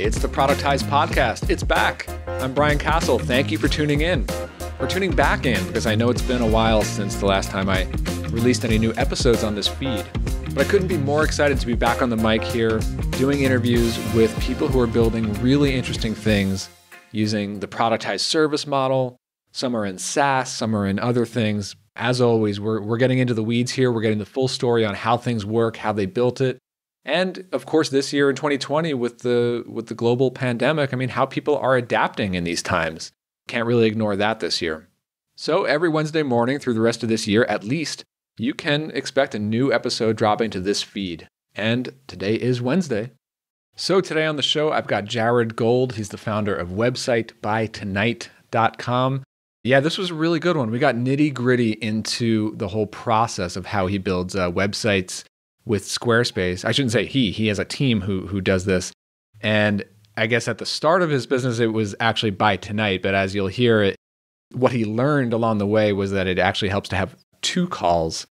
It's the Productize Podcast. It's back. I'm Brian Castle. Thank you for tuning in. For tuning back in, because I know it's been a while since the last time I released any new episodes on this feed. But I couldn't be more excited to be back on the mic here, doing interviews with people who are building really interesting things using the Productize service model. Some are in SaaS, some are in other things. As always, we're getting into the weeds here. We're getting the full story on how things work, how they built it. And of course, this year in 2020 with the global pandemic, how people are adapting in these times. Can't really ignore that this year. So every Wednesday morning through the rest of this year, at least, you can expect a new episode dropping to this feed. And today is Wednesday. So today on the show, I've got Jared Gold. He's the founder of websitebytonight.com. Yeah, this was a really good one. We got nitty-gritty into the whole process of how he builds websites with Squarespace. I shouldn't say he has a team who does this. And I guess at the start of his business, it was actually by tonight. But as you'll hear, what he learned along the way was that it actually helps to have two calls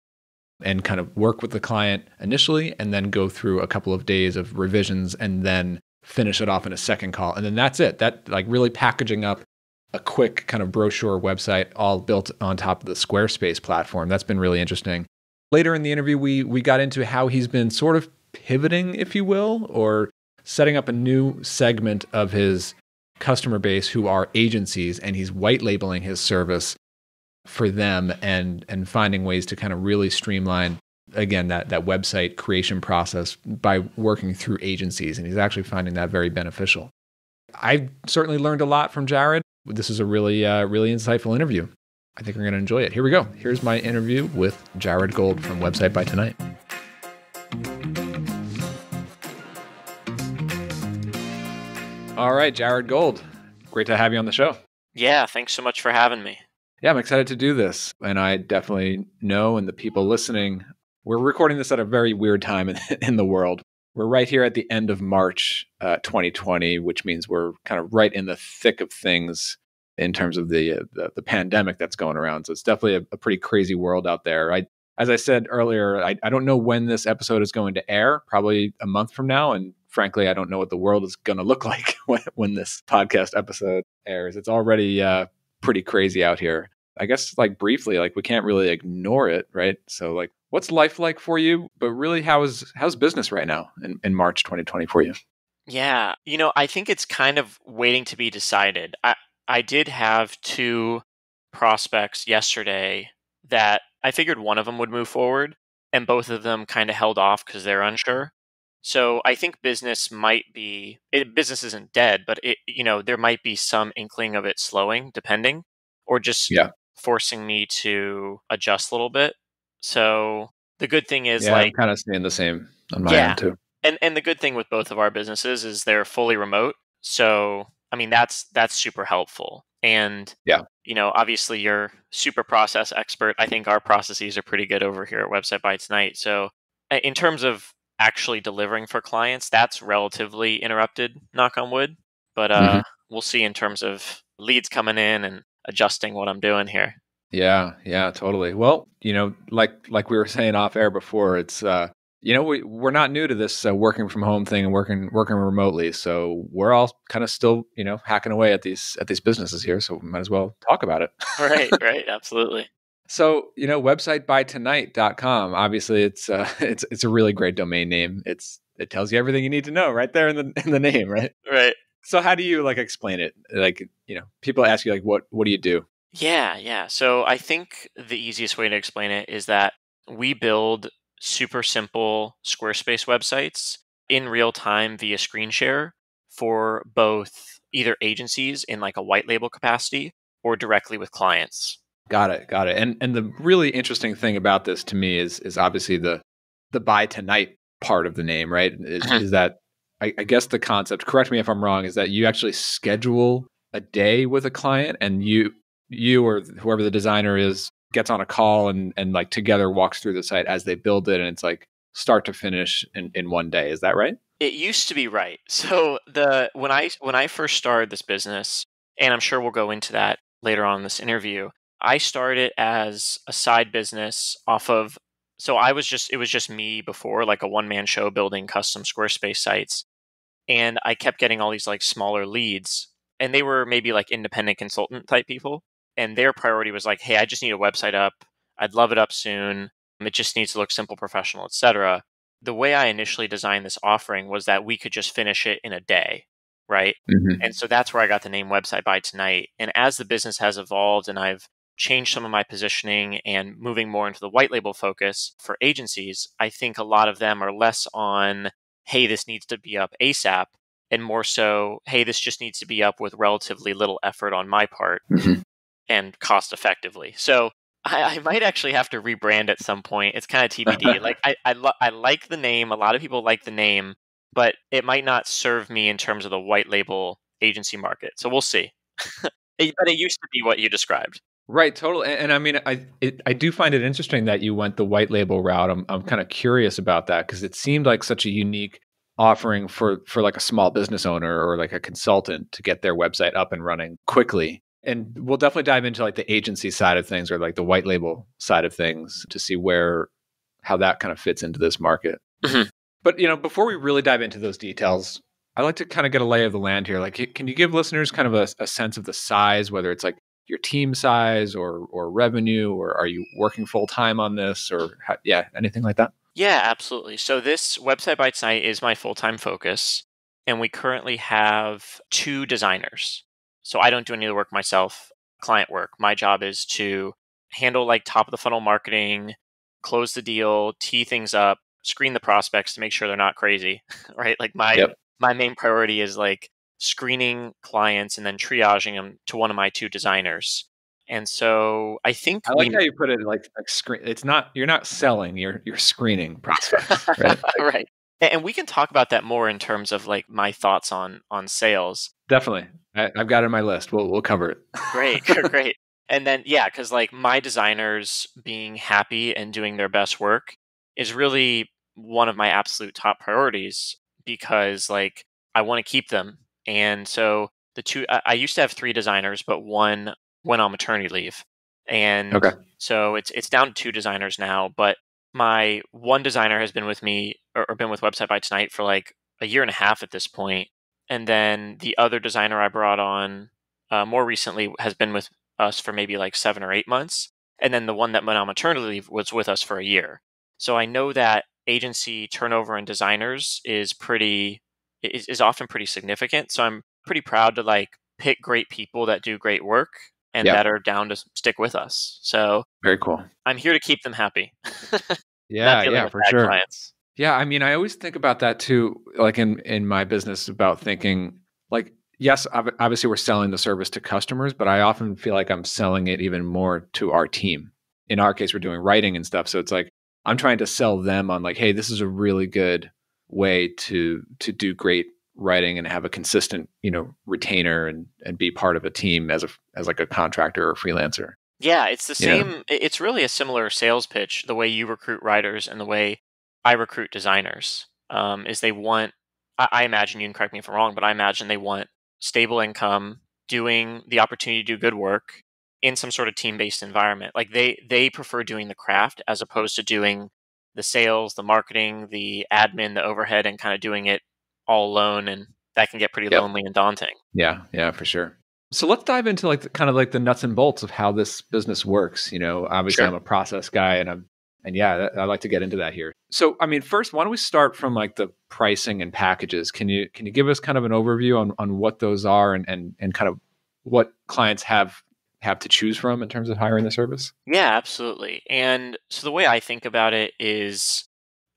and kind of work with the client initially and then go through a couple of days of revisions and then finish it off in a second call. And then that's it. That like really packaging up a quick kind of brochure website all built on top of the Squarespace platform. That's been really interesting. Later in the interview, we got into how he's been sort of pivoting, if you will, or setting up a new segment of his customer base who are agencies, and he's white labeling his service for them and finding ways to kind of really streamline, again, that website creation process by working through agencies. And he's actually finding that very beneficial. I've certainly learned a lot from Jared. This is a really insightful interview. I think we're going to enjoy it. Here we go. Here's my interview with Jared Gold from Website by Tonight. All right, Jared Gold. Great to have you on the show. Yeah, thanks so much for having me. Yeah, I'm excited to do this. And I definitely know, and the people listening, we're recording this at a very weird time in the world. We're right here at the end of March 2020, which means we're kind of right in the thick of things in terms of the pandemic that's going around. So it's definitely a pretty crazy world out there. As I said earlier, I don't know when this episode is going to air, probably a month from now. And frankly, I don't know what the world is going to look like when this podcast episode airs. It's already pretty crazy out here. I guess like briefly, like we can't really ignore it, right? So like what's life like for you? But really, how's business right now in March 2020 for you? Yeah, I think it's kind of waiting to be decided. I did have two prospects yesterday that I figured one of them would move forward, and both of them kind of held off because they're unsure. So I think business isn't dead, but there might be some inkling of it slowing, depending, or just forcing me to adjust a little bit. So the good thing is I'm kind of seeing the same on my end too. And the good thing with both of our businesses is they're fully remote. So that's super helpful. And obviously you're super process expert. I think our processes are pretty good over here at Website by Tonight. So in terms of actually delivering for clients, that's relatively interrupted, knock on wood. But we'll see in terms of leads coming in and adjusting what I'm doing here. Yeah, totally. Well, like we were saying off air before, it's we're not new to this working from home thing and working remotely. So we're all kind of still, hacking away at these businesses here. So we might as well talk about it. Right, absolutely. So, websitebytonight.com, obviously it's a really great domain name. It tells you everything you need to know right there in the name, right? Right. So how do you explain it? People ask you what do you do? Yeah. So I think the easiest way to explain it is that we build super simple Squarespace websites in real time via screen share for both either agencies in like a white label capacity or directly with clients. Got it. And the really interesting thing about this to me is obviously the by tonight part of the name, right? Is that I guess the concept, correct me if I'm wrong, is that you actually schedule a day with a client and you or whoever the designer is gets on a call and like together walks through the site as they build it, and it's like start to finish in one day. Is that right? It used to be right. So when I first started this business, and I'm sure we'll go into that later on in this interview, I started as a side business off of. So it was just me before, like a one-man show building custom Squarespace sites. And I kept getting all these like smaller leads, and they were maybe like independent consultant type people. And their priority was like, hey, I just need a website up. I'd love it up soon. It just needs to look simple, professional, etc. The way I initially designed this offering was that we could just finish it in a day, right? Mm-hmm. And so that's where I got the name Website by Tonight. And as the business has evolved and I've changed some of my positioning and moving more into the white label focus for agencies, I think a lot of them are less on, hey, this needs to be up ASAP, and more so, hey, this just needs to be up with relatively little effort on my part Mm-hmm. and cost effectively. So I might actually have to rebrand at some point. It's kind of TBD. Like I like the name. A lot of people like the name, but it might not serve me in terms of the white label agency market. So we'll see. But it used to be what you described. Right, totally. And I mean, I do find it interesting that you went the white label route. I'm kind of curious about that because it seemed like such a unique offering for like a small business owner or like a consultant to get their website up and running quickly. And we'll definitely dive into like the agency side of things or like the white label side of things to see how that kind of fits into this market. Mhm. But before we really dive into those details, I'd like to kind of get a lay of the land here. Like, can you give listeners kind of a sense of the size, whether it's like your team size or revenue, or are you working full time on this, or anything like that? Yeah, absolutely. So this Website by Tonight is my full-time focus, and we currently have 2 designers. So I don't do any of the work myself, client work. My job is to handle like top of the funnel marketing, close the deal, tee things up, screen the prospects to make sure they're not crazy, right? Like Yep. my main priority is like screening clients and then triaging them to one of my 2 designers. And so I think I like how you put it like screen. It's not, you're not selling, you're screening prospects, right? right. And we can talk about that more in terms of like my thoughts on sales. Definitely. I've got it on my list. We'll cover it. Great, great. And then yeah, because like my designers being happy and doing their best work is really one of my absolute top priorities because like I want to keep them. And so I used to have 3 designers, but one went on maternity leave. And Okay. so it's down to 2 designers now. But my one designer has been with me or been with Website by Tonight for like a year and a half at this point. And then the other designer I brought on more recently has been with us for maybe like 7 or 8 months. And then the one that went on maternity leave was with us for a year. So I know that agency turnover in designers is often pretty significant. So I'm pretty proud to like pick great people that do great work and Yeah. that are down to stick with us. So Very cool. I'm here to keep them happy. Yeah, Not dealing yeah, with for bad sure. clients. Yeah, I mean, I always think about that too, like in my business about thinking like, yes, obviously we're selling the service to customers, but I often feel like I'm selling it even more to our team. In our case, we're doing writing and stuff. So it's like, I'm trying to sell them on like, hey, this is a really good way to do great writing and have a consistent, retainer and be part of a team as like a contractor or freelancer. Yeah, it's the You know? same. It's really a similar sales pitch, the way you recruit writers and the way I recruit designers. Is they want, I imagine, you can correct me if I'm wrong, but I imagine they want stable income, doing the opportunity to do good work in some sort of team-based environment. Like they prefer doing the craft as opposed to doing the sales, the marketing, the admin, the overhead, and kind of doing it all alone. And that can get pretty Yep. lonely and daunting. Yeah, for sure. So let's dive into like kind of like the nuts and bolts of how this business works. Obviously Sure. I'm a process guy and I'd like to get into that here. So, I mean, first, why don't we start from like the pricing and packages? Can you give us kind of an overview on what those are and kind of what clients have to choose from in terms of hiring the service? Yeah, absolutely. And so the way I think about it is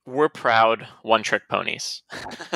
we're proud one trick ponies.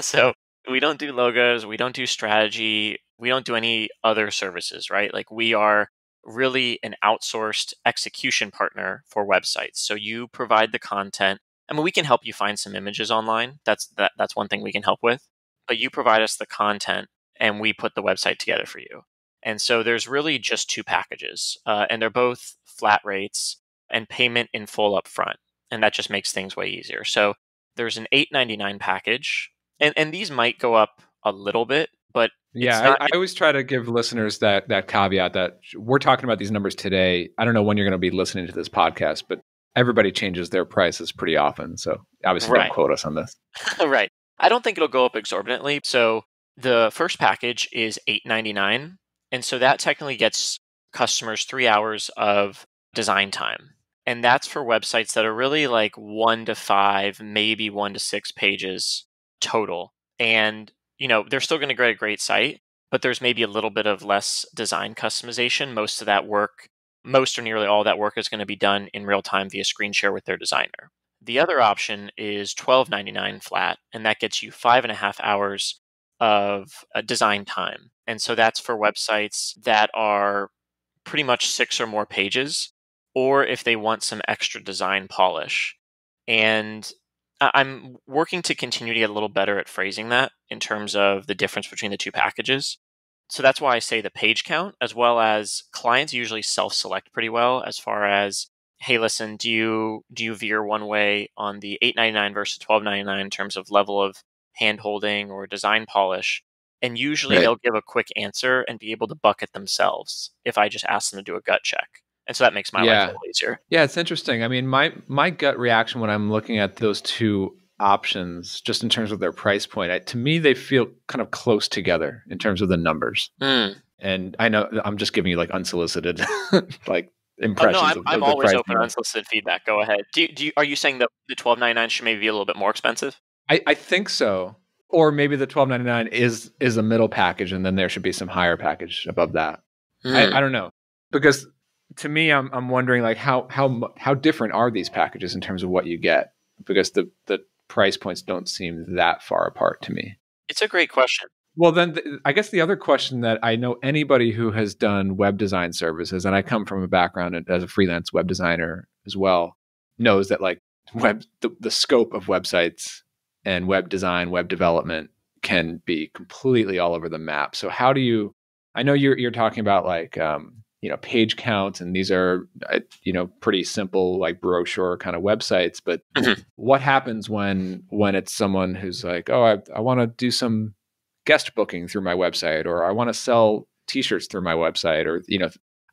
So we don't do logos, we don't do strategy, we don't do any other services, right? Like we are really an outsourced execution partner for websites. So you provide the content. I mean, we can help you find some images online. That's one thing we can help with. But you provide us the content and we put the website together for you. And so there's really just 2 packages, and they're both flat rates and payment in full upfront. And that just makes things way easier. So there's an $8.99 package, and these might go up a little bit, but it's Yeah, not. I always try to give listeners that caveat that we're talking about these numbers today. I don't know when you're going to be listening to this podcast, but everybody changes their prices pretty often. So obviously don't Right. quote us on this. Right. I don't think it'll go up exorbitantly. So the first package is $8.99. And so that technically gets customers 3 hours of design time. And that's for websites that are really like 1 to 5, maybe 1 to 6 pages total. And, they're still going to get a great site, but there's maybe a little bit of less design customization. Most or nearly all that work is going to be done in real time via screen share with their designer. The other option is $12.99 flat, and that gets you 5.5 hours of design time. And so that's for websites that are pretty much 6 or more pages, or if they want some extra design polish. And I'm working to continue to get a little better at phrasing that in terms of the difference between the two packages. So that's why I say the page count, as well as clients usually self-select pretty well as far as, hey, listen, do you veer one way on the $8.99 versus $12.99 in terms of level of hand-holding or design polish? And usually Right. they'll give a quick answer and be able to bucket themselves if I just ask them to do a gut check. And so that makes my life a Yeah. little easier. Yeah, it's interesting. I mean, my gut reaction when I'm looking at those two options, just in terms of their price point, to me, they feel kind of close together in terms of the numbers. Mm. And I know I'm just giving you like unsolicited like Oh no, impressions I'm of the always pricing. open to unsolicited feedback. Go ahead. Are you saying that the $12.99 should maybe be a little bit more expensive? I think so. Or maybe the $12.99 is a middle package, and then there should be some higher package above that. I don't know, because to me, I'm wondering like how different are these packages in terms of what you get, because the price points don't seem that far apart to me. It's a great question. Well, then I guess the other question that I know anybody who has done web design services, and I come from a background as a freelance web designer as well, knows that like the scope of websites and web design, web development can be completely all over the map. So how do you? I know you're talking about like page counts, and these are pretty simple like brochure kind of websites. But what happens when it's someone who's like, oh, I want to do some guest booking through my website, or I want to sell t-shirts through my website, or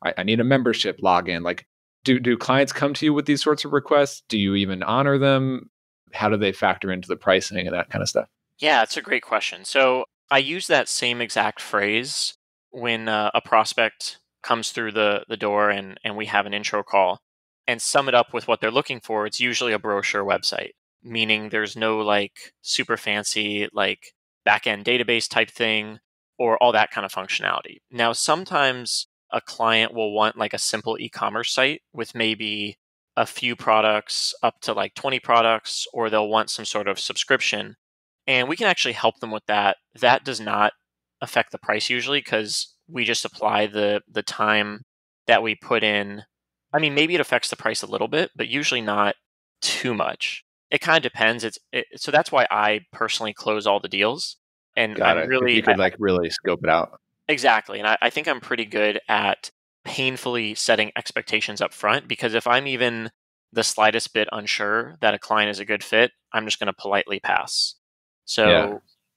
I need a membership login. Like, do clients come to you with these sorts of requests? Do you even honor them? How do they factor into the pricing and that kind of stuff? Yeah, it's a great question. So I use that same exact phrase when a prospect comes through the door and we have an intro call, and sum it up with what they're looking for. It's usually a brochure website, meaning there's no like super fancy like backend database type thing or all that kind of functionality. Now, sometimes a client will want like a simple e-commerce site with maybe a few products up to like 20 products, or they'll want some sort of subscription. And we can actually help them with that. That does not affect the price usually, because we just apply the time that we put in. I mean, maybe it affects the price a little bit, but usually not too much. It kind of depends. So that's why I personally close all the deals. And Got I'm it. If really you could like really scope it out. exactly. And I think I'm pretty good at painfully setting expectations up front, because if I'm even the slightest bit unsure that a client is a good fit, I'm just going to politely pass. So, Yeah.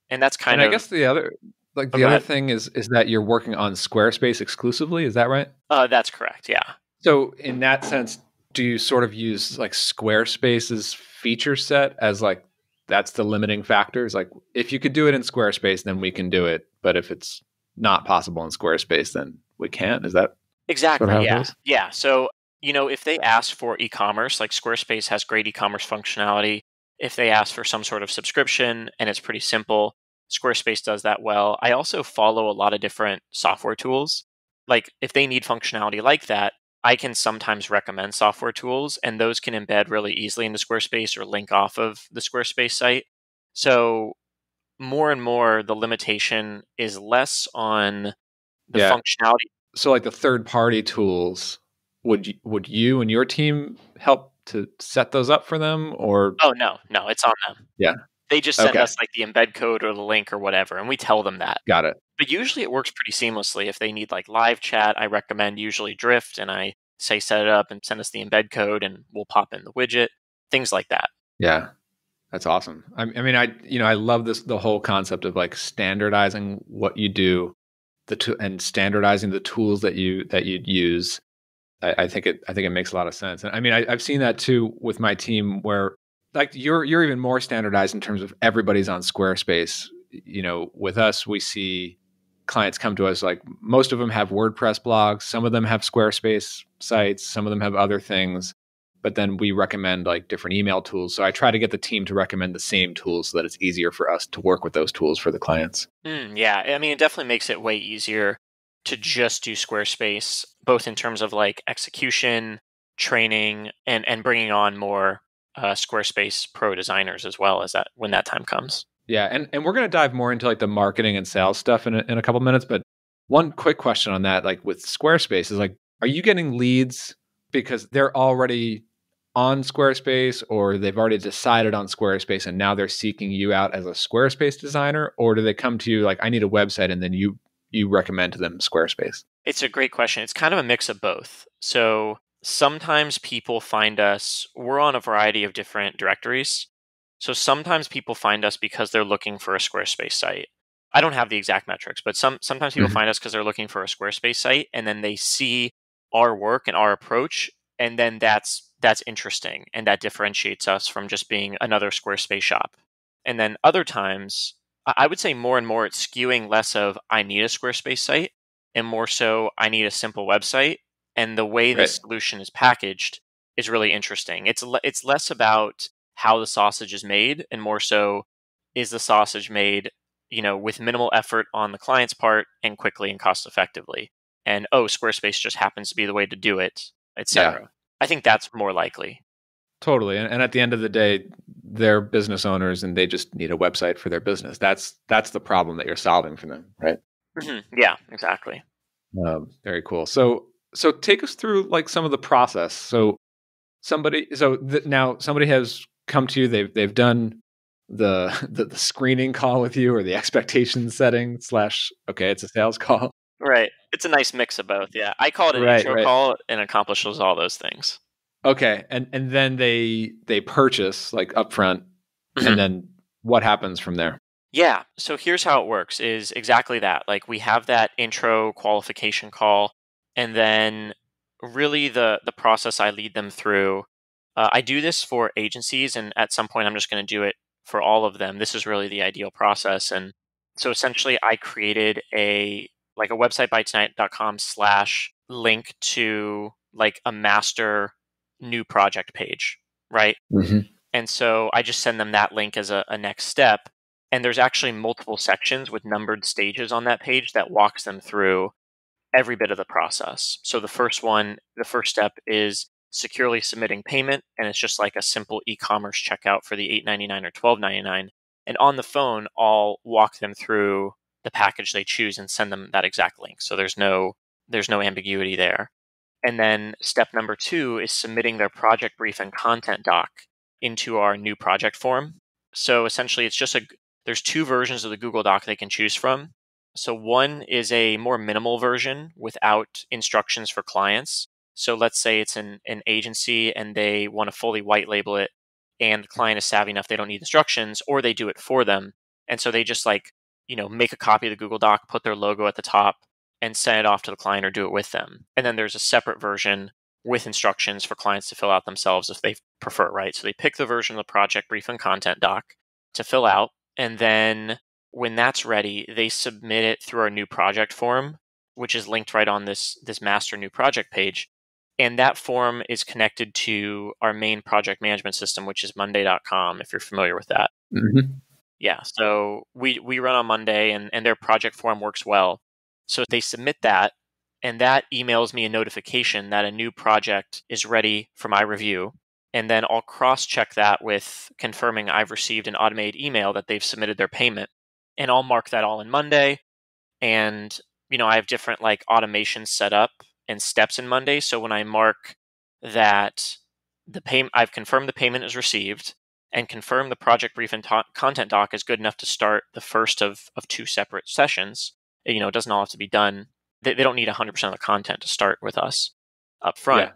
and that's kind And of. I guess the other Go ahead. thing is that you're working on Squarespace exclusively. Is that right? That's correct. Yeah. So in that sense, do you sort of use like Squarespace's feature set as like that's the limiting factors? Like if you could do it in Squarespace, then we can do it. But if it's not possible in Squarespace, then we can't. Is that Exactly. sort of how it Yeah. goes? Yeah. So, if they ask for e-commerce, like Squarespace has great e-commerce functionality. If they ask for some sort of subscription and it's pretty simple, Squarespace does that well. I also follow a lot of different software tools. Like if they need functionality like that, I can sometimes recommend software tools, and those can embed really easily into Squarespace or link off of the Squarespace site. So more and more, the limitation is less on the Yeah. functionality. So like the third party tools, would you and your team help to set those up for them, or Oh, no, it's on them. yeah? They just send Okay. us like the embed code or the link or whatever, and we tell them that. Got it. But usually it works pretty seamlessly. If they need like live chat, I recommend usually Drift, and I say set it up and send us the embed code and we'll pop in the widget, things like that. Yeah. That's awesome. I mean, I love the whole concept of like standardizing what you do, and standardizing the tools that you use. I think it makes a lot of sense. And I mean, I've seen that too with my team, where like you're even more standardized in terms of everybody's on Squarespace. With us, we see clients come to us, like most of them have WordPress blogs, some of them have Squarespace sites, some of them have other things, but then we recommend like different email tools. So I try to get the team to recommend the same tools so that it's easier for us to work with those tools for the clients. Yeah, I mean, it definitely makes it way easier to just do Squarespace, both in terms of like execution, training, and bringing on more Squarespace pro designers as well as that when that time comes. Yeah, and we're going to dive more into like the marketing and sales stuff in a couple minutes, but one quick question on that, like with Squarespace, is like, are you getting leads because they're already on Squarespace, or they've already decided on Squarespace and now they're seeking you out as a Squarespace designer, or do they come to you like, I need a website, and then you recommend to them Squarespace? It's a great question. It's kind of a mix of both. So sometimes people find us, we're on a variety of different directories. So sometimes people find us because they're looking for a Squarespace site. I don't have the exact metrics, but sometimes people find us because they're looking for a Squarespace site, and then they see our work and our approach, and then that's interesting, and that differentiates us from just being another Squarespace shop. And then other times, I would say more and more it's skewing less of I need a Squarespace site and more so I need a simple website. And the way this solution is packaged is really interesting. It's less about how the sausage is made and more so is the sausage made, with minimal effort on the client's part and quickly and cost effectively. And Squarespace just happens to be the way to do it, etc. Yeah. I think that's more likely. Totally. And at the end of the day, they're business owners and they just need a website for their business. That's the problem that you're solving for them, right? Mm-hmm. Yeah, exactly. Very cool. So take us through like some of the process. So now somebody has come to you, they've done the screening call with you, or the expectation setting / okay, it's a sales call. Right. It's a nice mix of both. Yeah. I call it an intro call, and accomplishes all those things. Okay. And then they purchase like upfront, and then what happens from there? Yeah. So here's how it works is exactly that. Like we have that intro qualification call, and then really the process I lead them through. I do this for agencies, and at some point I'm just going to do it for all of them. This is really the ideal process. And so essentially I created a websitebytonight.com /link to like a master new project page, right? Mm-hmm. And so I just send them that link as a next step. And there's actually multiple sections with numbered stages on that page that walks them through every bit of the process. So the first step is securely submitting payment, and it's just like a simple e-commerce checkout for the $8.99 or $12.99. And on the phone, I'll walk them through the package they choose and send them that exact link. So there's no ambiguity there. And then step number 2 is submitting their project brief and content doc into our new project form. So essentially it's just there's 2 versions of the Google Doc they can choose from. So one is a more minimal version without instructions for clients. So let's say it's an agency and they want to fully white label it, and the client is savvy enough they don't need instructions, or they do it for them. And so they just make a copy of the Google Doc, put their logo at the top, and send it off to the client or do it with them. And then there's a separate version with instructions for clients to fill out themselves if they prefer, right? So they pick the version of the project brief and content doc to fill out. And then when that's ready, they submit it through our new project form, which is linked right on this master new project page. And that form is connected to our main project management system, which is monday.com, if you're familiar with that. Mm-hmm. Yeah, so we run on Monday, and their project form works well. So they submit that, and that emails me a notification that a new project is ready for my review. And then I'll cross-check that with confirming I've received an automated email that they've submitted their payment. And I'll mark that all in Monday. And, I have different like automations set up and steps in Monday. So when I mark that I've confirmed the payment is received and confirmed the project brief and content doc is good enough to start the first of 2 separate sessions. It doesn't all have to be done. They don't need 100% of the content to start with us up front. Yeah.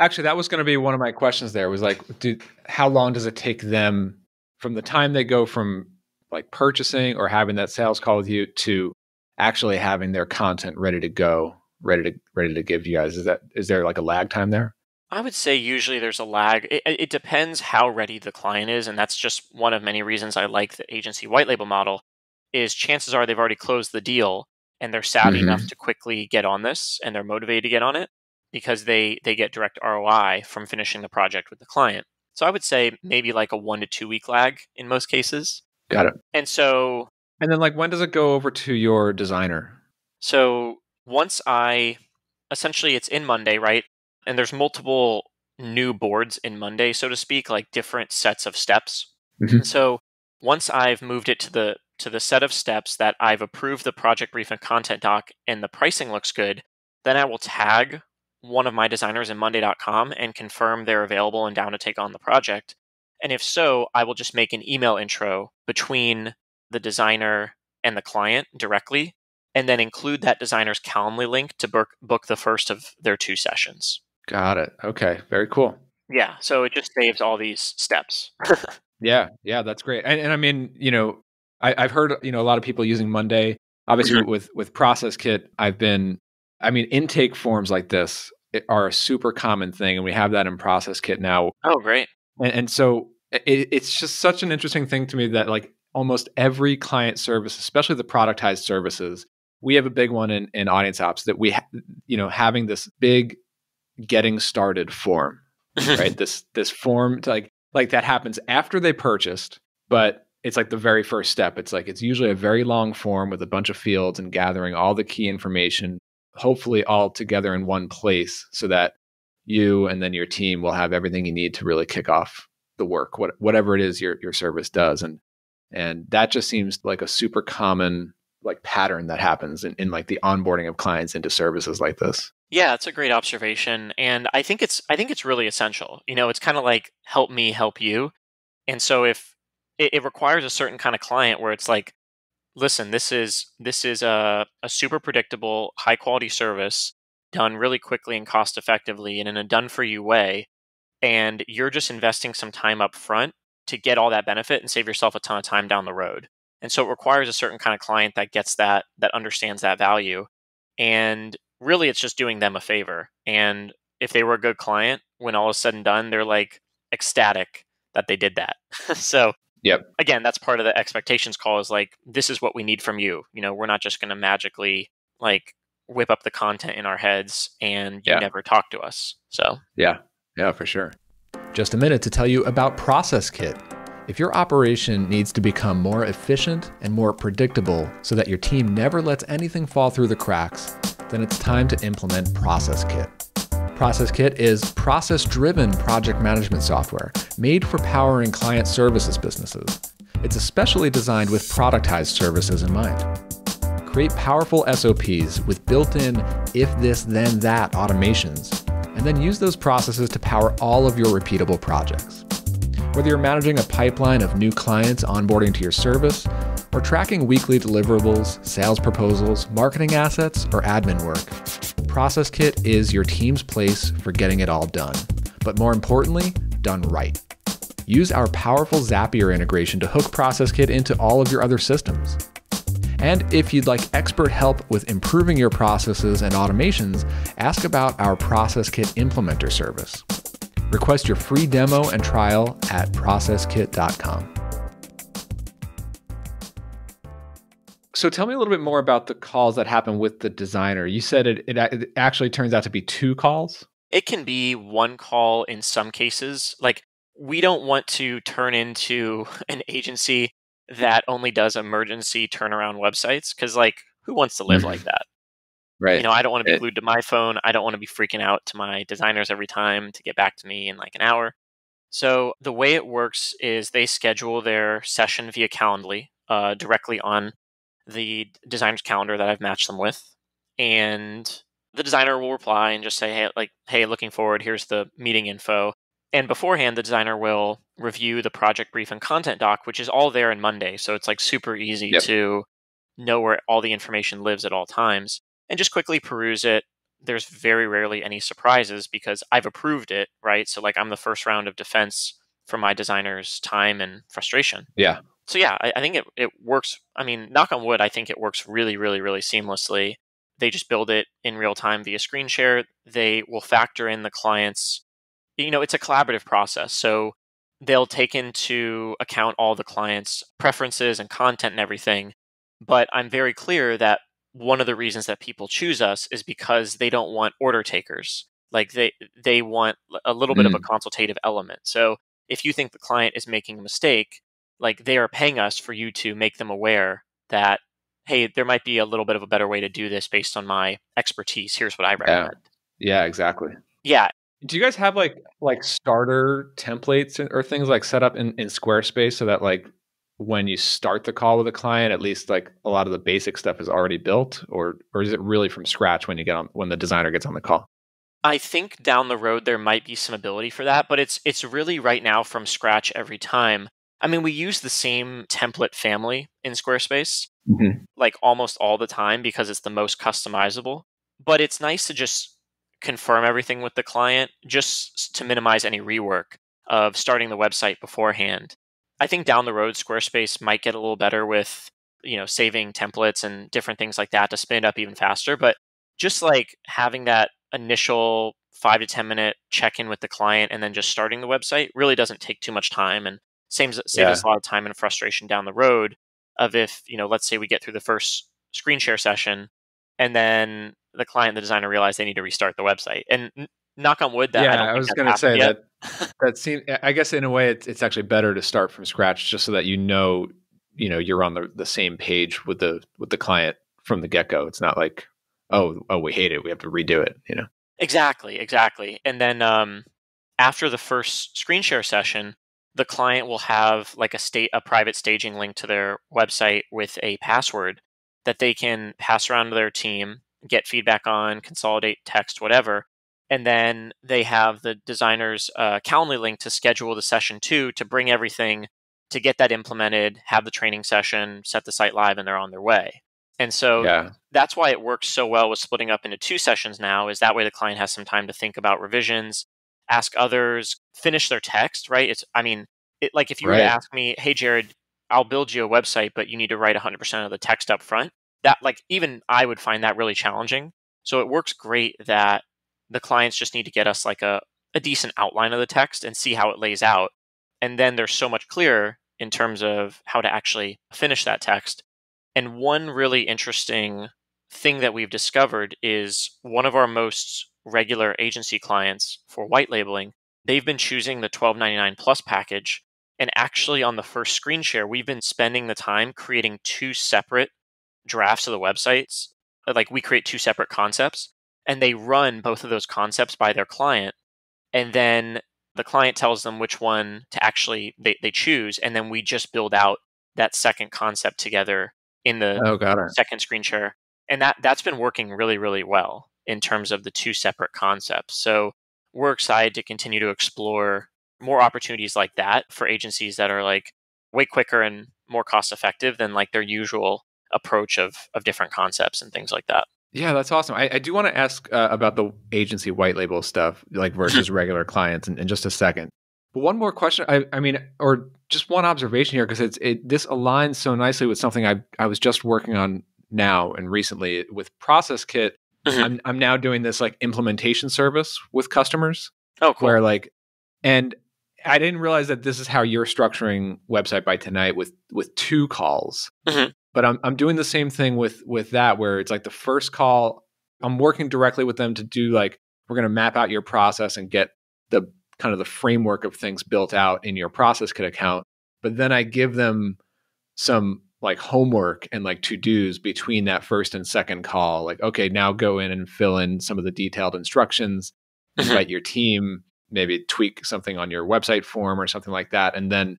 Actually, that was going to be one of my questions there, was like, how long does it take them from the time they go from like purchasing or having that sales call with you to actually having their content ready to go, ready to give you guys? Is there like a lag time there? I would say usually there's a lag. It depends how ready the client is, and that's just one of many reasons I like the agency white label model. Is chances are they've already closed the deal and they're savvy enough Hmm. to quickly get on this, and they're motivated to get on it because they get direct ROI from finishing the project with the client. So I would say maybe like a 1 to 2 week lag in most cases. Got it. And And then like when does it go over to your designer? so once I essentially it's in Monday, right? And there's multiple new boards in Monday, so to speak, like different sets of steps. And Hmm. so once I've moved it to the set of steps that I've approved the project brief and content doc and the pricing looks good, then I will tag one of my designers in monday.com and confirm they're available and down to take on the project. And if so, I will just make an email intro between the designer and the client directly, and then include that designer's Calendly link to book the first of their 2 sessions. Got it. Okay. Very cool. Yeah, so it just saves all these steps. Yeah. Yeah. That's great. And I mean, I've heard, a lot of people using Monday. Obviously Mhm. with Process Kit, I mean, intake forms like this are a super common thing. And we have that in Process Kit now. Oh, great. And so it's just such an interesting thing to me that like almost every client service, especially the productized services, we have a big one in audience ops that having this big getting started form, right? This form to like that happens after they purchased, but it's like the very first step. It's like it's usually a very long form with a bunch of fields and gathering all the key information, hopefully all together in one place so that you and then your team will have everything you need to really kick off the work, whatever it is your service does. And that just seems like a super common like pattern that happens in like the onboarding of clients into services like this. Yeah, it's a great observation, and I think it's really essential. It's kind of like help me help you. And so if it requires a certain kind of client where it's like, listen, this is a super predictable, high quality service done really quickly and cost effectively and in a done for you way, and you're just investing some time up front to get all that benefit and save yourself a ton of time down the road. And so it requires a certain kind of client that gets that understands that value. And really it's just doing them a favor. And if they were a good client, when all is said and done, they're like ecstatic that they did that. So Yep. again, that's part of the expectations call is like, this is what we need from you. We're not just going to magically like whip up the content in our heads and you Yeah. never talk to us. So Yeah. Yeah, for sure. Just a minute to tell you about Process Kit. If your operation needs to become more efficient and more predictable so that your team never lets anything fall through the cracks, then it's time to implement Process Kit. Process Kit is process-driven project management software made for powering client services businesses. It's especially designed with productized services in mind. Create powerful SOPs with built-in if this then that automations, and then use those processes to power all of your repeatable projects. Whether you're managing a pipeline of new clients onboarding to your service, or tracking weekly deliverables, sales proposals, marketing assets, or admin work, Process Kit is your team's place for getting it all done. But more importantly, done right. Use our powerful Zapier integration to hook Process Kit into all of your other systems. And if you'd like expert help with improving your processes and automations, ask about our Process Kit Implementer service. Request your free demo and trial at processkit.com. So tell me a little bit more about the calls that happen with the designer. You said it actually turns out to be 2 calls? it can be one call in some cases. Like, we don't want to turn into an agency that only does emergency turnaround websites because, like, who wants to live like Mhm. that? Right. I don't want to be It, glued to my phone. I don't want to be freaking out to my designers every time to get back to me in like an hour. So the way it works is they schedule their session via Calendly directly on the designer's calendar that I've matched them with, and the designer will reply and just say, hey, looking forward. Here's the meeting info. And beforehand, the designer will review the project brief and content doc, which is all there in Monday. So it's like super easy yep. to know where all the information lives at all times and just quickly peruse it. There's very rarely any surprises because I've approved it, right? So, like, I'm the first round of defense for my designer's time and frustration. Yeah. So, yeah, I think it works. I mean, knock on wood, I think it works really, really, really seamlessly. They just build it in real time via screen share. They will factor in the client's it's a collaborative process. So they'll take into account all the clients' preferences and content and everything. But I'm very clear that one of the reasons that people choose us is because they don't want order takers. Like they want a little bit of a Mm, consultative element. So if you think the client is making a mistake, like they are paying us for you to make them aware that, hey, there might be a little bit of a better way to do this based on my expertise. Here's what I yeah. recommend. Yeah, exactly. Yeah. Do you guys have like starter templates or things like set up in Squarespace so that like when you start the call with a client, at least like a lot of the basic stuff is already built, or is it really from scratch when you get on when the designer gets on the call? I think down the road there might be some ability for that, but it's really right now from scratch every time. I mean, we use the same template family in Squarespace Hmm. like almost all the time because it's the most customizable. But it's nice to just confirm everything with the client just to minimize any rework of starting the website beforehand. I think down the road Squarespace might get a little better with, saving templates and different things like that to spin it up even faster, but just like having that initial 5 to 10 minute check-in with the client and then just starting the website really doesn't take too much time and saves us Yeah. a lot of time and frustration down the road of if, let's say we get through the first screen share session and then the client and the designer realize they need to restart the website. And knock on wood that I Yeah, don't I think was that's gonna happened say yet. that seems. I guess in a way, it's actually better to start from scratch, just so that you're on the same page with the client from the get go. It's not like oh we hate it, we have to redo it. Exactly, exactly. And then after the first screen share session, the client will have like a private staging link to their website with a password that they can pass around to their team, get feedback on, consolidate text, whatever. And then they have the designer's Calendly link to schedule the session two to bring everything to get that implemented, have the training session, set the site live, and they're on their way. And so Yeah. that's why it works so well with splitting up into two sessions now is that way the client has some time to think about revisions, ask others, finish their text, right? Like if you were to Right. ask me, hey Jared, I'll build you a website, but you need to write 100% of the text up front, that like even I would find that really challenging. So it works great that the clients just need to get us like a decent outline of the text and see how it lays out. And then they're so much clearer in terms of how to actually finish that text. And one really interesting thing that we've discovered is one of our most regular agency clients for white labeling, they've been choosing the 12.99 plus package. And actually, on the first screen share, we've been spending the time creating two separate drafts of the websites. Like we create two separate concepts, and they run both of those concepts by their client. And then the client tells them which one to actually they choose. And then we just build out that second concept together in the Oh, got it. second screen share. And that's been working really, really well in terms of the two separate concepts. So we're excited to continue to explore more opportunities like that for agencies that are like way quicker and more cost effective than like their usual approach of different concepts and things like that. Yeah, that's awesome. I do want to ask about the agency white label stuff, like versus regular clients, in just a second. But one more question. I mean, or just one observation here, because this aligns so nicely with something I was just working on now and recently with Process Kit. Mhm. I'm now doing this like implementation service with customers Oh, cool. where like, and I didn't realize that this is how you're structuring Website by Tonight with two calls. Mhm. But I'm doing the same thing with that, where it's like the first call, I'm working directly with them to do like, we're going to map out your process and get the kind of the framework of things built out in your Process Kit account. But then I give them some like homework and like to-dos between that first and second call. Like, okay, now go in and fill in some of the detailed instructions, Mhm. invite your team, maybe tweak something on your website form or something like that. And then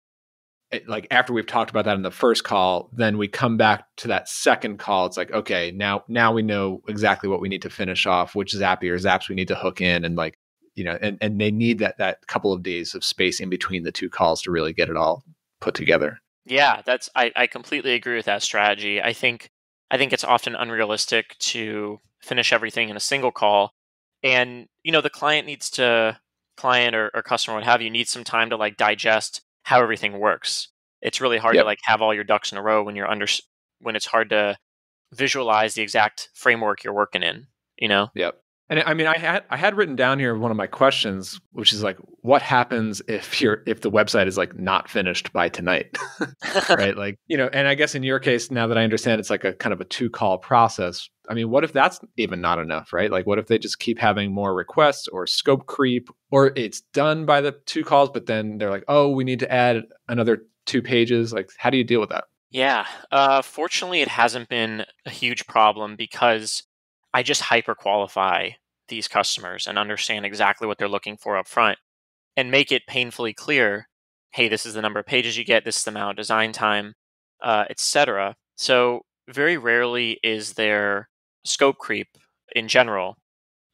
like after we've talked about that in the first call, then we come back to that second call. It's like, okay, now we know exactly what we need to finish off, which Zapier zaps we need to hook in, and like, and they need that couple of days of space in between the two calls to really get it all put together. Yeah, I completely agree with that strategy. I think it's often unrealistic to finish everything in a single call. And the client or customer, what have you, needs some time to like digest how everything works. It's really hard to Yep. like have all your ducks in a row when it's hard to visualize the exact framework you're working in, you know? Yep. And I mean, I had written down here one of my questions, which is like, what happens if the website is like not finished by tonight, right? Like, and I guess in your case, now that I understand, it's like a kind of a 2-call process. I mean, what if that's even not enough, right? Like, what if they just keep having more requests or scope creep, or it's done by the 2 calls, but then they're like, oh, we need to add another 2 pages. Like, how do you deal with that? Yeah. Fortunately, it hasn't been a huge problem because I just hyper qualify these customers and understand exactly what they're looking for up front and make it painfully clear, hey, this is the number of pages you get, this is the amount of design time, etc. So very rarely is there scope creep in general,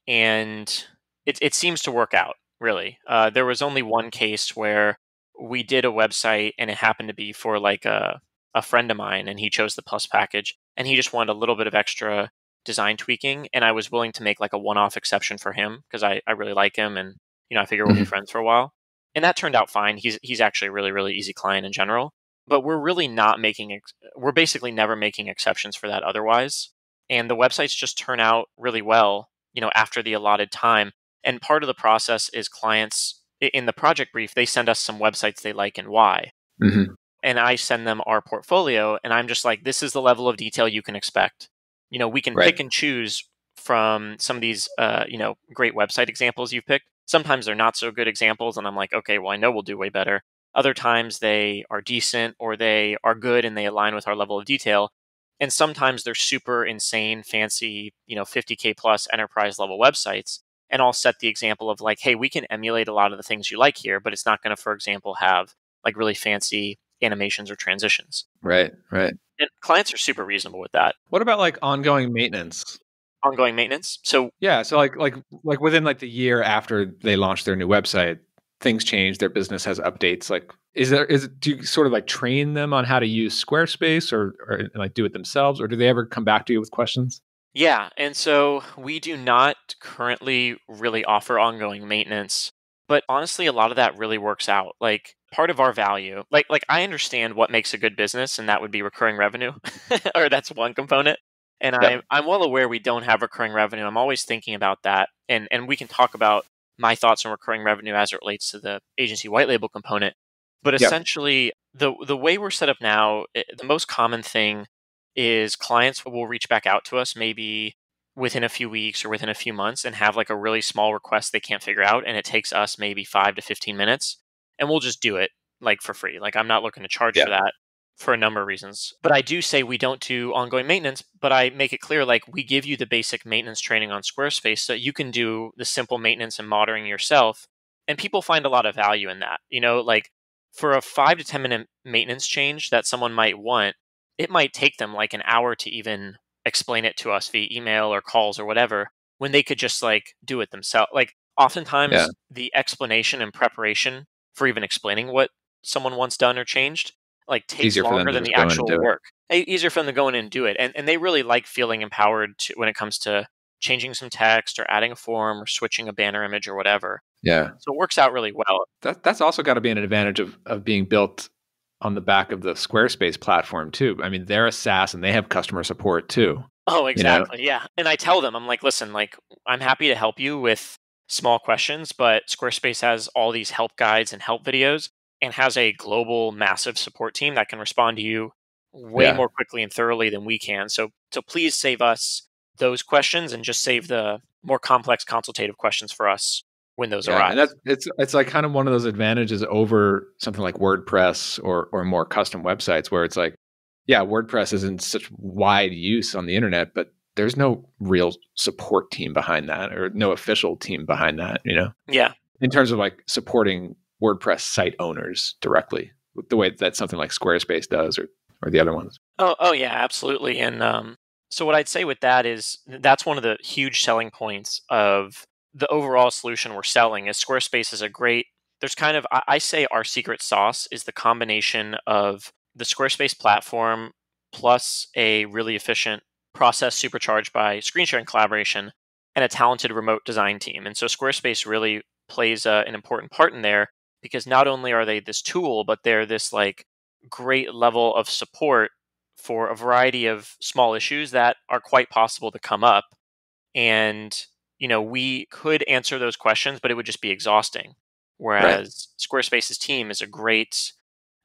and it seems to work out, really. There was only one case where we did a website and it happened to be for like a friend of mine, and he chose the plus package and he just wanted a little bit of extra design tweaking, and I was willing to make like a one-off exception for him because I really like him, and I figure we'll be Mhm. friends for a while. And that turned out fine. He's actually a really, really easy client in general. But we're really not making we're basically never making exceptions for that otherwise. And the websites just turn out really well, after the allotted time. And part of the process is clients in the project brief, they send us some websites they like and why. Mhm. And I send them our portfolio, and I'm just like, this is the level of detail you can expect. We can Right. pick and choose from some of these, great website examples you've picked. Sometimes they're not so good examples, and I'm like, okay, well, I know we'll do way better. Other times they are decent or they are good and they align with our level of detail. And sometimes they're super insane, fancy, 50K plus enterprise level websites. And I'll set the example of like, hey, we can emulate a lot of the things you like here, but it's not going to, for example, have like really fancy animations or transitions. Right. Right. And clients are super reasonable with that. What about like ongoing maintenance? Ongoing maintenance. So Yeah, so like within like the year after they launch their new website, things change, their business has updates. Like do you sort of like train them on how to use Squarespace or like do it themselves, or do they ever come back to you with questions? yeah, and so we do not currently really offer ongoing maintenance, but honestly a lot of that really works out. Like part of our value, like I understand what makes a good business and that would be recurring revenue. Or that's one component. And I'm Yep. I'm well aware we don't have recurring revenue. I'm always thinking about that. And we can talk about my thoughts on recurring revenue as it relates to the agency white label component. But Yep. essentially the way we're set up now, the most common thing is clients will reach back out to us maybe within a few weeks or within a few months and have like a really small request they can't figure out, and it takes us maybe 5 to 15 minutes, and we'll just do it like for free. Like I'm not looking to charge Yeah. for that for a number of reasons. But I do say we don't do ongoing maintenance, but I make it clear like we give you the basic maintenance training on Squarespace so you can do the simple maintenance and monitoring yourself. And people find a lot of value in that. Like for a 5 to 10 minute maintenance change that someone might want, it might take them like an hour to even explain it to us via email or calls or whatever, when they could just like do it themselves. Like Yeah. oftentimes the explanation and preparation for even explaining what someone wants done or changed like takes Easier for them longer to than just the go in and actual do it. work. Easier for them to go in and do it. And they really like feeling empowered when it comes to changing some text or adding a form or switching a banner image or whatever. Yeah. So it works out really well. That's also got to be an advantage of being built on the back of the Squarespace platform too. I mean, they're a SaaS and they have customer support too, Oh, you know? exactly. Yeah. And I tell them, I'm like, listen, like, I'm happy to help you with small questions, but Squarespace has all these help guides and help videos and has a global, massive support team that can respond to you way Yeah. more quickly and thoroughly than we can. So please save us those questions and just save the more complex consultative questions for us when those Yeah, and arise. it's like kind of one of those advantages over something like WordPress or more custom websites where it's like, yeah, WordPress is in such wide use on the internet, but there's no real support team behind that or no official team behind that, Yeah. in terms of like supporting WordPress site owners directly, the way that something like Squarespace does or the other ones. Oh yeah, absolutely. And so what I'd say with that is that's one of the huge selling points of the overall solution we're selling. Is Squarespace is a great. There's kind of I say our secret sauce is the combination of the Squarespace platform plus a really efficient process supercharged by screen sharing collaboration and a talented remote design team. And so Squarespace really plays an important part in there because not only are they this tool, but they're this like great level of support for a variety of small issues that are quite possible to come up. And we could answer those questions, but it would just be exhausting. Right. Whereas Squarespace's team is a great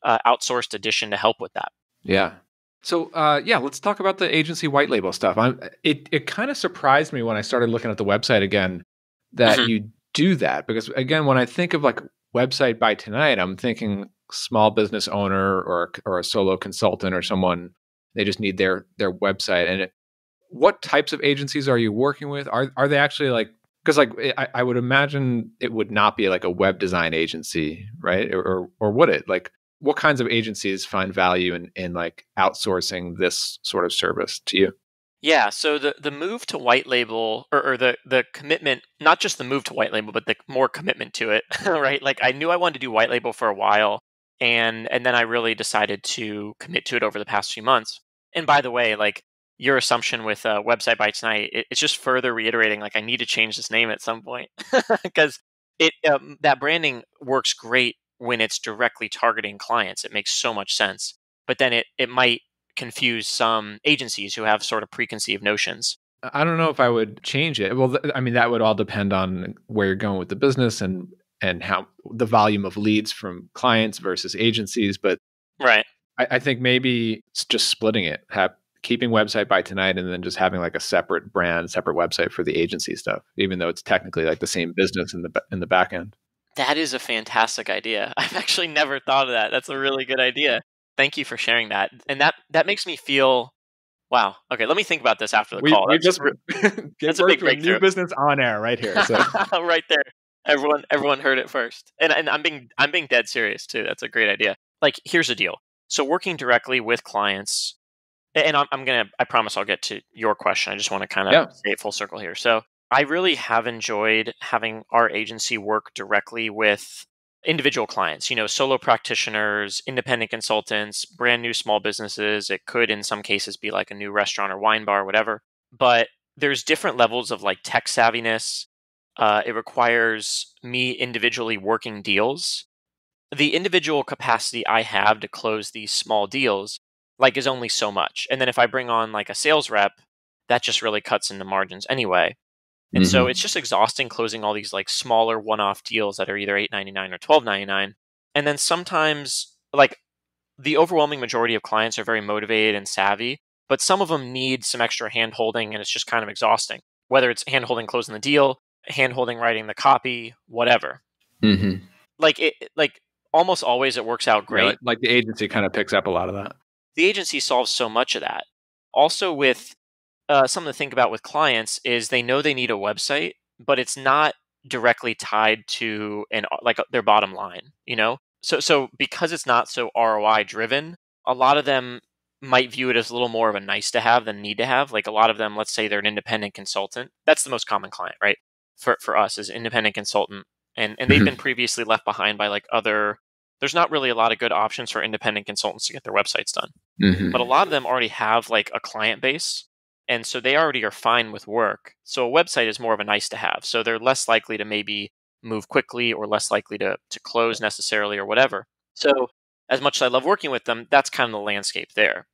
outsourced addition to help with that. Yeah. So yeah, let's talk about the agency white label stuff. It kind of surprised me when I started looking at the website again that Mhm. you do that, because again, when I think of like website by tonight, I'm thinking small business owner or a solo consultant or someone, they just need their website. And what types of agencies are you working with? Are they actually like, because like I would imagine it would not be like a web design agency, right? Or would it? Like, what kinds of agencies find value in like outsourcing this sort of service to you? Yeah, so the move to white label, or the commitment, not just the move to white label, but the more commitment to it, right? Like I knew I wanted to do white label for a while, and then I really decided to commit to it over the past few months. And by the way, like your assumption with website by tonight, it's just further reiterating like I need to change this name at some point because that branding works great when it's directly targeting clients. It makes so much sense, but then it might confuse some agencies who have sort of preconceived notions. I don't know if I would change it. Well, I mean, that would all depend on where you're going with the business and how the volume of leads from clients versus agencies. But Right. I think maybe it's just splitting it, keeping website by tonight, and then just having like a separate brand, separate website for the agency stuff, even though it's technically like the same business in the back end. That is a fantastic idea. I've actually never thought of that. That's a really good idea. Thank you for sharing that. And that makes me feel wow. Okay, let me think about this after the We call. we just That's gave a birth big to a new breakthrough. business on air right here. So Right there. Everyone heard it first. And I'm being dead serious too. That's a great idea. Like here's the deal. So working directly with clients, and I promise I'll get to your question. I just want to kind of yeah. stay full circle here. So I really have enjoyed having our agency work directly with individual clients, solo practitioners, independent consultants, brand new small businesses. It could, in some cases, be like a new restaurant or wine bar, whatever. But there's different levels of like tech savviness. It requires me individually working deals. The individual capacity I have to close these small deals like is only so much. And then if I bring on like a sales rep, that just really cuts into margins anyway. And so it's Hmm. just exhausting closing all these like smaller one-off deals that are either $8.99 or $12.99. And then sometimes like the overwhelming majority of clients are very motivated and savvy, but some of them need some extra hand holding and it's just kind of exhausting. Whether it's hand holding closing the deal, hand holding writing the copy, whatever. Hmm. Like almost always it works out Yeah, great. like the agency kind of picks up a lot of that. The agency solves so much of that. Also, with something to think about with clients is they know they need a website, but it's not directly tied to their bottom line. So because it's not so ROI driven, a lot of them might view it as a little more of a nice to have than need to have. Like a lot of them, let's say they're an independent consultant. That's the most common client, right? For us is independent consultant, and they've been Hmm. previously left behind by like other. There's not really a lot of good options for independent consultants to get their websites done, but a Hmm. lot of them already have like a client base, and so they already are fine with work. So a website is more of a nice to have, so they're less likely to maybe move quickly or less likely to close necessarily or whatever. So as much as I love working with them, that's kind of the landscape there.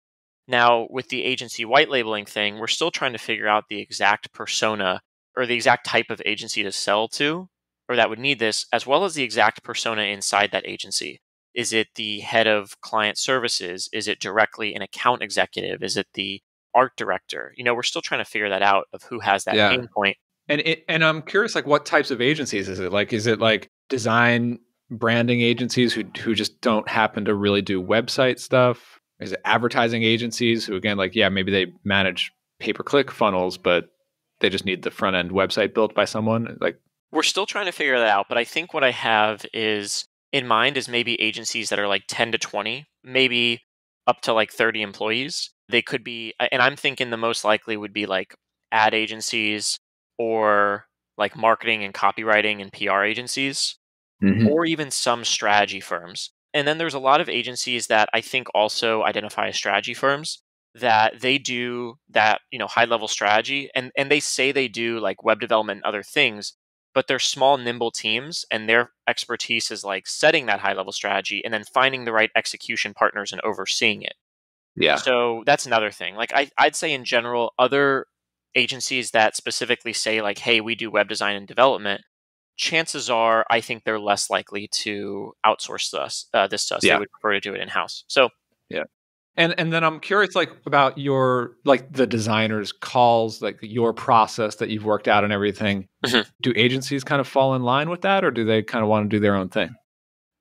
Now with the agency white labeling thing, we're still trying to figure out the exact persona or the exact type of agency to sell to, or that would need this, as well as the exact persona inside that agency. Is it the head of client services? Is it directly an account executive? Is it the art director? We're still trying to figure that out of who has that Yeah. pain point. And I'm curious, like, what types of agencies is it? Like, is it like design branding agencies who just don't happen to really do website stuff? Is it advertising agencies who, again, like, yeah, maybe they manage pay per click funnels, but they just need the front end website built by someone? Like, We're still trying to figure that out, but I think what I have is in mind is maybe agencies that are like 10 to 20, maybe up to like 30 employees. They could be, and I'm thinking the most likely would be like ad agencies or like marketing and copywriting and PR agencies, hmm. or even some strategy firms. And then there's a lot of agencies that I think also identify as strategy firms that they do that, high level strategy and they say they do like web development and other things, but they're small, nimble teams and their expertise is like setting that high level strategy and then finding the right execution partners and overseeing it. Yeah. So that's another thing. Like I'd say in general, other agencies that specifically say like, hey, we do web design and development, chances are I think they're less likely to outsource this to us. They Yeah. would prefer to do it in-house. So Yeah. And then I'm curious, like, about your, like, the designers' calls, like your process that you've worked out and everything. Mhm. Do agencies kind of fall in line with that, or do they kind of want to do their own thing?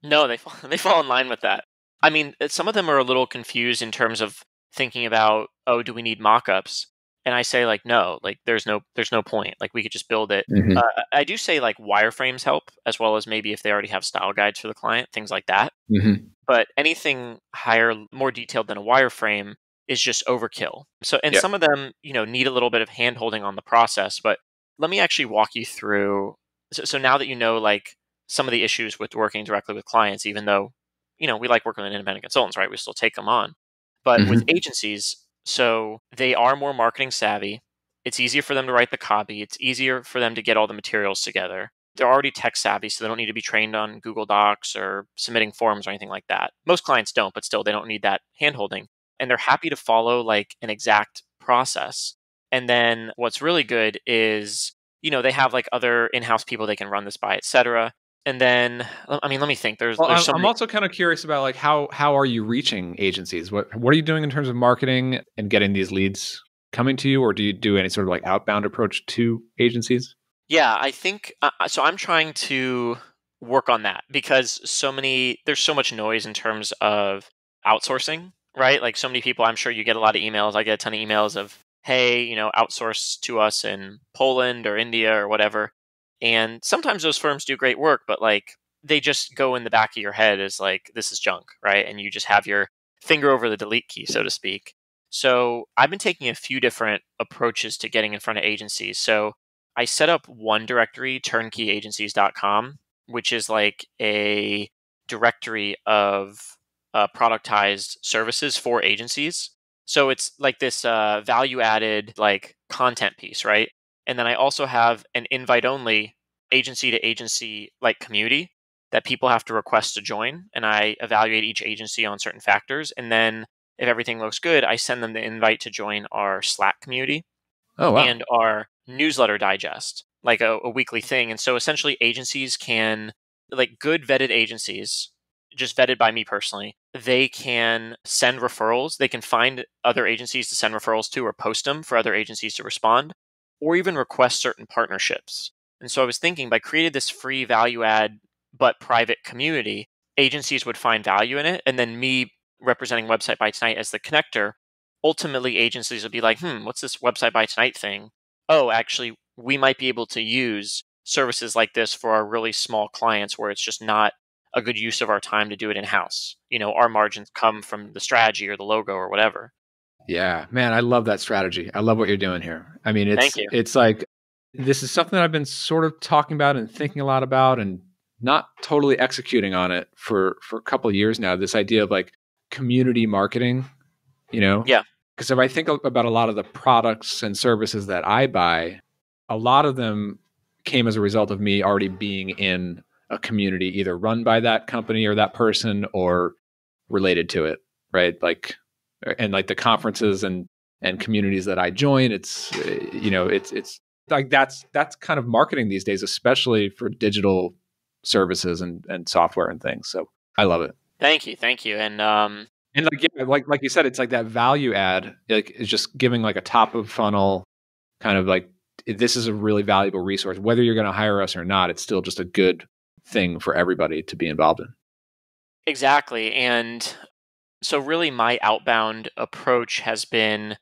No, they fall in line with that. I mean, some of them are a little confused in terms of thinking about, oh, do we need mock-ups? And I say like, no, like there's no point. Like we could just build it. Hmm. I do say like wireframes help, as well as maybe if they already have style guides for the client, things like that. Hmm. But anything higher, more detailed than a wireframe is just overkill. So, and Yeah. some of them, need a little bit of hand holding on the process. But let me actually walk you through. So now that you know, like some of the issues with working directly with clients, even though, we like working with independent consultants, right? We still take them on. But with Hmm. agencies, so they are more marketing savvy. It's easier for them to write the copy. It's easier for them to get all the materials together. They're already tech savvy, so they don't need to be trained on Google Docs or submitting forms or anything like that. Most clients don't, but still, they don't need that handholding. And they're happy to follow like an exact process. And then what's really good is, they have like other in-house people they can run this by, etc. And then, I mean, let me think. There's Well, there's so I'm many. also kind of curious about, like, how are you reaching agencies? What are you doing in terms of marketing and getting these leads coming to you, or do you do any sort of like outbound approach to agencies? Yeah, I think so. I'm trying to work on that because there's so much noise in terms of outsourcing, right? Like so many people, I'm sure you get a lot of emails. I get a ton of emails of, hey, outsource to us in Poland or India or whatever. And sometimes those firms do great work, but like they just go in the back of your head as like, this is junk, right? And you just have your finger over the delete key, so to speak. So I've been taking a few different approaches to getting in front of agencies. So I set up one directory, turnkey-agencies.com, which is like a directory of productized services for agencies. So it's like this value added like content piece, right? And then I also have an invite only agency to agency like community that people have to request to join. And I evaluate each agency on certain factors. And then if everything looks good, I send them the invite to join our Slack community Oh, wow. and our newsletter digest, like a weekly thing. And so essentially, agencies can, like good vetted agencies, just vetted by me personally, they can send referrals. They can find other agencies to send referrals to or post them for other agencies to respond or even request certain partnerships. And so I was thinking by creating this free value add but private community, agencies would find value in it. And then me representing Website by Tonight as the connector, ultimately agencies will be like, what's this Website by Tonight thing? Oh, actually, we might be able to use services like this for our really small clients where it's just not a good use of our time to do it in house. Our margins come from the strategy or the logo or whatever. Yeah, man, I love that strategy. I love what you're doing here. I mean, Thank it's you. it's like this is something that I've been sort of talking about and thinking a lot about and not totally executing on it for a couple of years now. This idea of like community marketing, you know? Yeah. Because if I think about a lot of the products and services that I buy, a lot of them came as a result of me already being in a community either run by that company or that person or related to it, right? Like, and like the conferences and communities that I join, it's like that's kind of marketing these days, especially for digital services and software and things. So I love it. Thank you. Thank you. And And like, yeah, like you said, it's like that value add, like is just giving like a top of funnel kind of like, this is a really valuable resource. Whether you're going to hire us or not, it's still just a good thing for everybody to be involved in. exactly. And so really my outbound approach has been,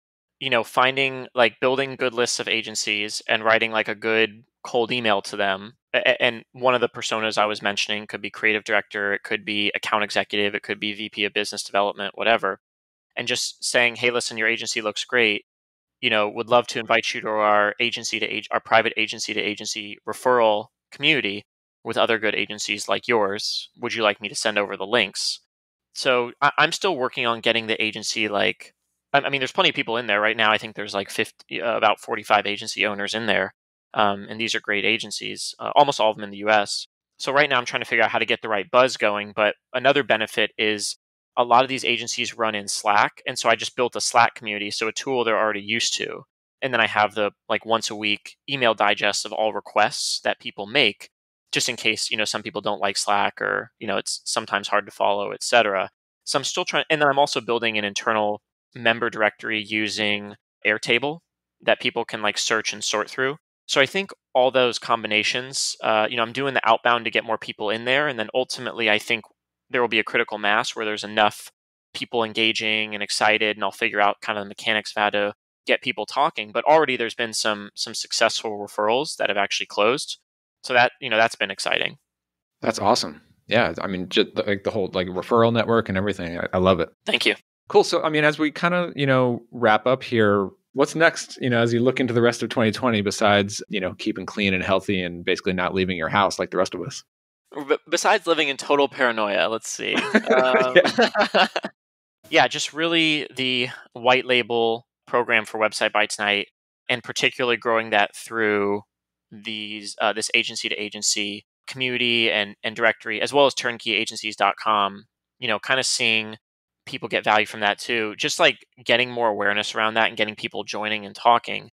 finding like building good lists of agencies and writing like a good cold email to them. And one of the personas I was mentioning could be creative director, it could be account executive, it could be VP of business development, whatever. And just saying, hey, listen, your agency looks great. Would love to invite you to our our private agency to agency referral community with other good agencies like yours. Would you like me to send over the links? So I'm still working on getting the agency like, I mean, there's plenty of people in there right now. I think there's like 50, about 45 agency owners in there. And these are great agencies, almost all of them in the US. So right now I'm trying to figure out how to get the right buzz going. But another benefit is a lot of these agencies run in Slack. And so I just built a Slack community. So a tool they're already used to. And then I have the like once a week email digest of all requests that people make, just in case, some people don't like Slack or, it's sometimes hard to follow, etc. So I'm still trying. And then I'm also building an internal member directory using Airtable that people can like search and sort through. So I think all those combinations, I'm doing the outbound to get more people in there. And then ultimately, I think there will be a critical mass where there's enough people engaging and excited, and I'll figure out kind of the mechanics of how to get people talking. But already there's been some successful referrals that have actually closed. So that, that's been exciting. That's awesome. Yeah. I mean, just like the whole like referral network and everything. I love it. Thank you. Cool. So, I mean, as we kind of, wrap up here, what's next, as you look into the rest of 2020 besides, keeping clean and healthy and basically not leaving your house like the rest of us? Besides living in total paranoia, let's see. Yeah, just really the white label program for Website by Tonight, and particularly growing that through this agency to agency community and directory, as well as turnkeyagencies.com, kind of seeing people get value from that too. Just like getting more awareness around that and getting people joining and talking.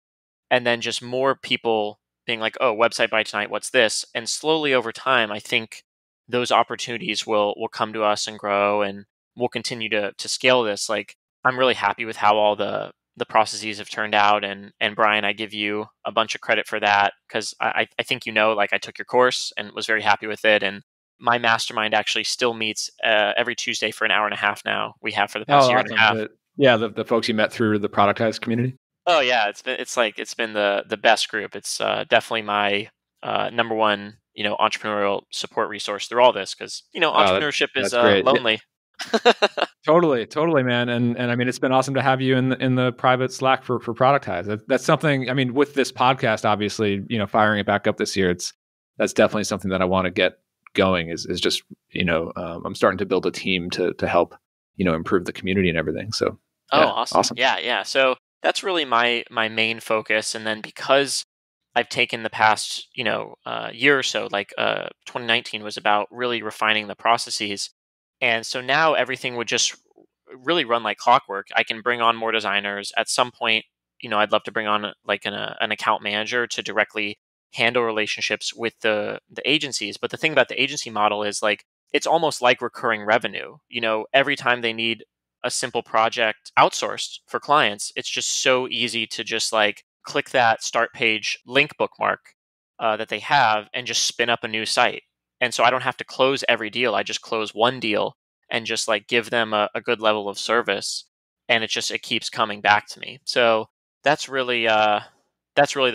And then just more people being like, oh, Website by Tonight, what's this? And slowly over time, I think those opportunities will come to us and grow, and we'll continue to scale this. Like, I'm really happy with how all the processes have turned out. And Brian, I give you a bunch of credit for that, because I think, like I took your course and was very happy with it. And my mastermind actually still meets every Tuesday for an hour and a half now. We have for the past year and a half. The folks you met through the Productize community. Oh yeah, it's been the best group. It's definitely my number one entrepreneurial support resource through all this, because entrepreneurship is lonely. Totally, man. And I mean, it's been awesome to have you in the private Slack for Productize. That's something. I mean, with this podcast, obviously, firing it back up this year, that's definitely something that I want to get going. Is just I'm starting to build a team to help improve the community and everything. So awesome. Yeah. So that's really my main focus. And then because I've taken the past year or so, like 2019 was about really refining the processes. And so now everything would just really run like clockwork. I can bring on more designers. At some point, I'd love to bring on like an account manager to directly handle relationships with the agencies. But the thing about the agency model is like, it's almost like recurring revenue. Every time they need a simple project outsourced for clients, it's just so easy to just like click that start page link bookmark that they have and just spin up a new site. And so I don't have to close every deal. I just close one deal and just like give them a good level of service. And it keeps coming back to me. So that's really the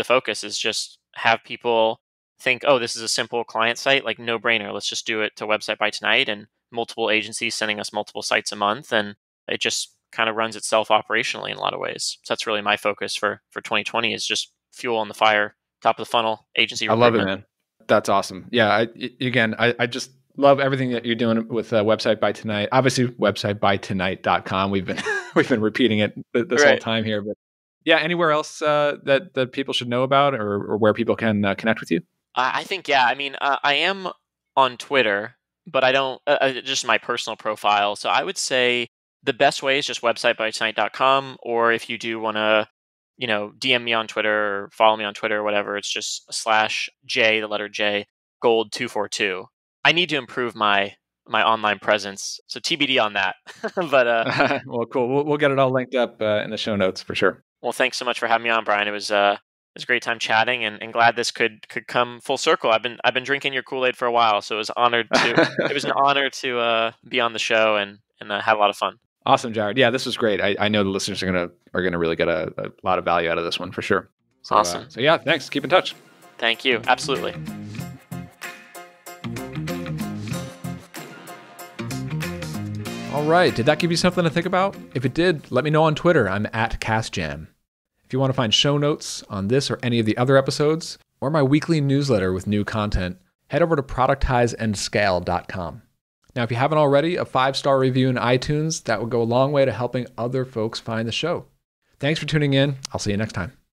focus, is just have people think, oh, this is a simple client site, like no brainer. Let's just do it to Website by Tonight, and multiple agencies sending us multiple sites a month. And it just kind of runs itself operationally in a lot of ways. So that's really my focus for 2020, is just fuel on the fire, top of the funnel agency recruitment. I love it, man. That's awesome. Yeah. I just love everything that you're doing with Website by Tonight. Obviously, websitebytonight.com. We've been repeating it this whole time here. But yeah, anywhere else that people should know about, or where people can connect with you? I think, yeah. I mean, I am on Twitter, but I don't, just my personal profile. So I would say the best way is just websitebytonight.com. Or if you do want to, DM me on Twitter or follow me on Twitter or whatever, it's just /J, the letter J, Gold 242. I need to improve my online presence, so TBD on that. But well, cool. We'll get it all linked up in the show notes for sure. Well, thanks so much for having me on, Brian. It was a great time chatting, and glad this could come full circle. I've been drinking your Kool-Aid for a while, so it was an honor to be on the show, and had a lot of fun. Awesome, Jared. Yeah, this was great. I know the listeners are gonna really get a lot of value out of this one for sure. So, awesome. So yeah, thanks. Keep in touch. Thank you. Absolutely. All right. Did that give you something to think about? If it did, let me know on Twitter. I'm @CastJam. If you want to find show notes on this or any of the other episodes, or my weekly newsletter with new content, head over to productizeandscale.com. Now, if you haven't already, a 5-star review in iTunes, that would go a long way to helping other folks find the show. Thanks for tuning in. I'll see you next time.